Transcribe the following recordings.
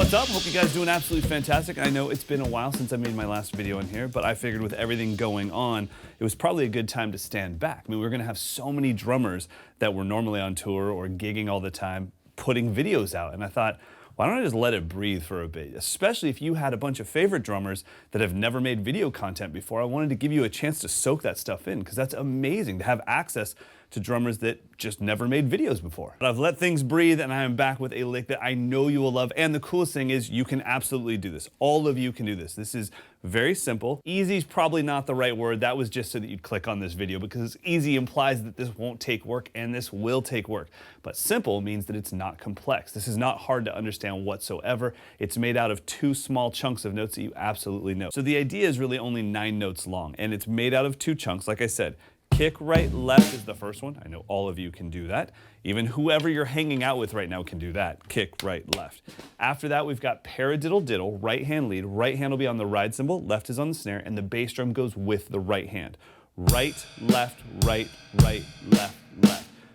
What's up? Hope you guys are doing absolutely fantastic. I know it's been a while since I made my last video in here, but I figured with everything going on, it was probably a good time to stand back. I mean, we're gonna have so many drummers that were normally on tour or gigging all the time putting videos out, and I thought, why don't I just let it breathe for a bit? Especially if you had a bunch of favorite drummers that have never made video content before. I wanted to give you a chance to soak that stuff in, because that's amazing to have access to drummers that just never made videos before. But I've let things breathe, and I am back with a lick that I know you will love. And the coolest thing is you can absolutely do this. All of you can do this. This is very simple. Easy is probably not the right word. That was just so that you'd click on this video, because easy implies that this won't take work, and this will take work. But simple means that it's not complex. This is not hard to understand whatsoever. It's made out of 2 small chunks of notes that you absolutely know. So the idea is really only 9 notes long, and it's made out of 2 chunks. Like I said, kick, right, left is the first one. I know all of you can do that. Even whoever you're hanging out with right now can do that. Kick, right, left. After that, we've got paradiddle diddle, right hand lead. Right hand will be on the ride cymbal, left is on the snare, and the bass drum goes with the right hand. Right, left, left.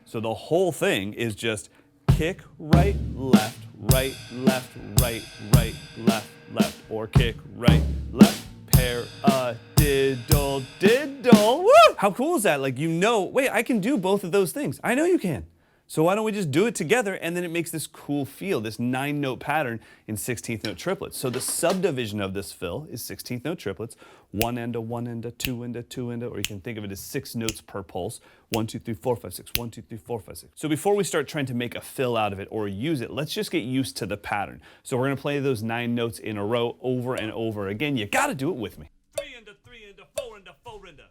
So the whole thing is just kick, right, left, left, left, or kick, right, left. Paradiddle diddle. Woo! How cool is that? Like, you know, wait, I can do both of those things. I know you can. So why don't we just do it together, and then it makes this cool feel, this 9-note pattern in 16th note triplets. So the subdivision of this fill is 16th note triplets, 1 enda, 1 enda, 2 enda, 2 enda, or you can think of it as 6 notes per pulse. 1, 2, 3, 4, 5, 6, 1, 2, 3, 4, 5, 6. So before we start trying to make a fill out of it or use it, let's just get used to the pattern. So we're gonna play those 9 notes in a row over and over again. You gotta do it with me. 3 enda, 3 enda, 4 enda, 4 enda.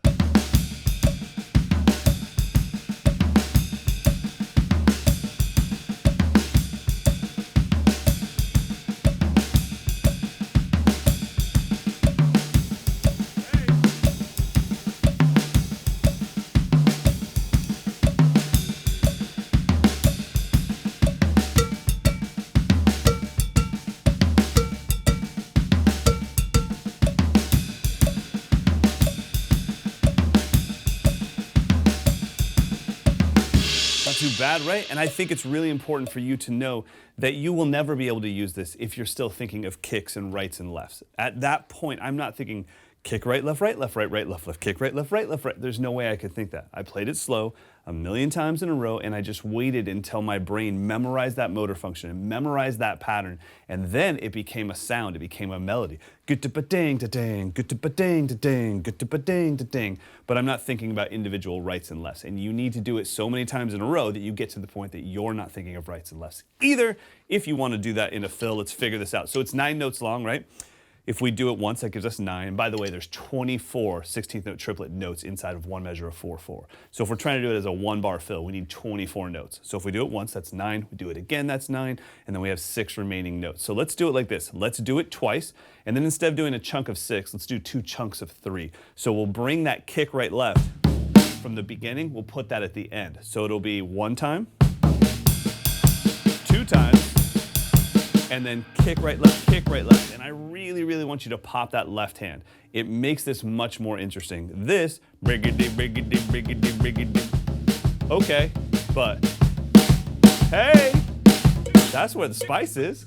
Too bad, right? And I think it's really important for you to know that you will never be able to use this if you're still thinking of kicks and rights and lefts. At that point, I'm not thinking kick right, left, right, left, right, right, left, left, kick right, left, right, left, right. There's no way I could think that. I played it slow a million times in a row, and I just waited until my brain memorized that motor function and memorized that pattern, and then it became a sound, it became a melody. Gut-da-ba-ding, da-ding, gut-da-ba-ding, da-ding, gut-da-ba-ding, da-ding. But I'm not thinking about individual rights and lefts, and you need to do it so many times in a row that you get to the point that you're not thinking of rights and lefts either. If you want to do that in a fill, let's figure this out. So it's 9 notes long, right? If we do it once, that gives us 9. And by the way, there's 24 16th note triplet notes inside of one measure of 4/4. So if we're trying to do it as a 1-bar fill, we need 24 notes. So if we do it once, that's 9. We do it again, that's 9. And then we have 6 remaining notes. So let's do it like this. Let's do it twice. And then instead of doing a chunk of 6, let's do 2 chunks of 3. So we'll bring that kick right left from the beginning. We'll put that at the end. So it'll be 1 time, 2 times, and then kick right, left, kick right, left. And I really, really want you to pop that left hand. It makes this much more interesting. This, briggity, briggity, briggity, briggity. Okay, but hey, that's where the spice is.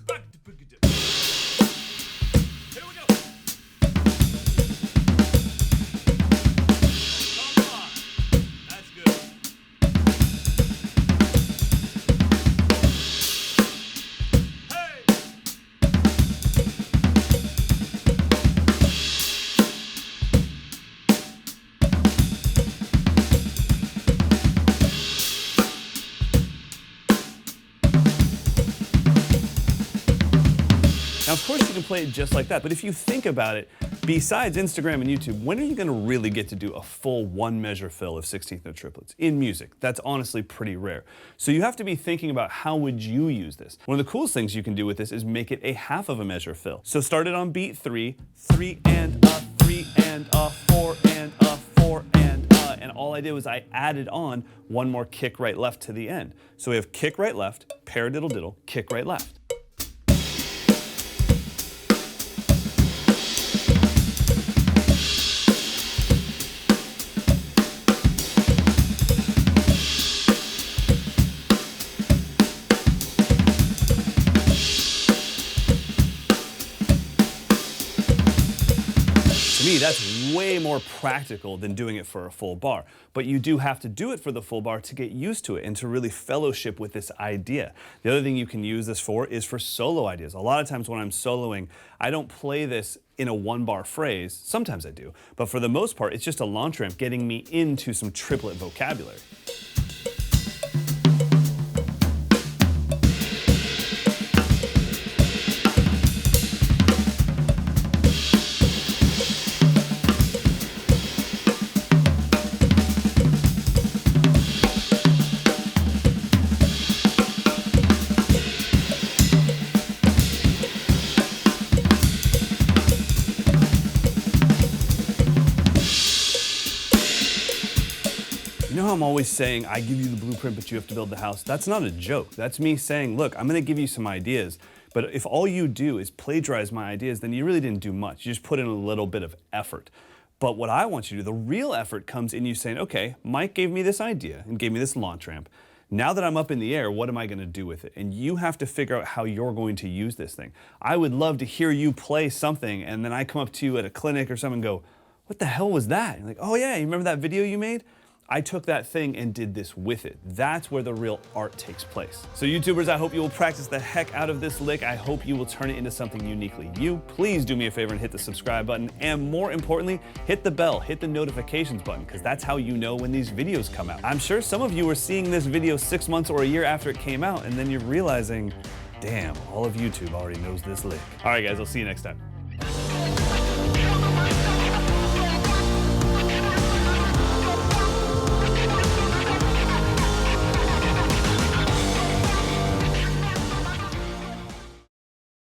Now, of course, you can play it just like that, but if you think about it, besides Instagram and YouTube, when are you going to really get to do a full 1-measure fill of 16th note triplets in music? That's honestly pretty rare. So you have to be thinking about how would you use this. One of the coolest things you can do with this is make it a 1/2 of a measure fill. So start it on beat 3, 3 and a, 3 and a, 4 and a, 4 and a, and all I did was I added on 1 more kick right left to the end. So we have kick right left, paradiddle diddle, kick right left. To me, that's way more practical than doing it for a full bar. But you do have to do it for the full bar to get used to it and to really fellowship with this idea. The other thing you can use this for is for solo ideas. A lot of times when I'm soloing, I don't play this in a one-bar phrase. Sometimes I do, but for the most part, it's just a launch ramp getting me into some triplet vocabulary. You know how I'm always saying, I give you the blueprint, but you have to build the house? That's not a joke. That's me saying, look, I'm gonna give you some ideas, but if all you do is plagiarize my ideas, then you really didn't do much. You just put in a little bit of effort. But what I want you to do, the real effort comes in you saying, okay, Mike gave me this idea and gave me this launch ramp. Now that I'm up in the air, what am I gonna do with it? And you have to figure out how you're going to use this thing. I would love to hear you play something and then I come up to you at a clinic or something and go, what the hell was that? You're like, oh yeah, you remember that video you made? I took that thing and did this with it. That's where the real art takes place. So YouTubers, I hope you will practice the heck out of this lick. I hope you will turn it into something uniquely you. Please do me a favor and hit the subscribe button. And more importantly, hit the bell, hit the notifications button, because that's how you know when these videos come out. I'm sure some of you are seeing this video 6 months or a year after it came out, and then you're realizing, damn, all of YouTube already knows this lick. All right guys, I'll see you next time.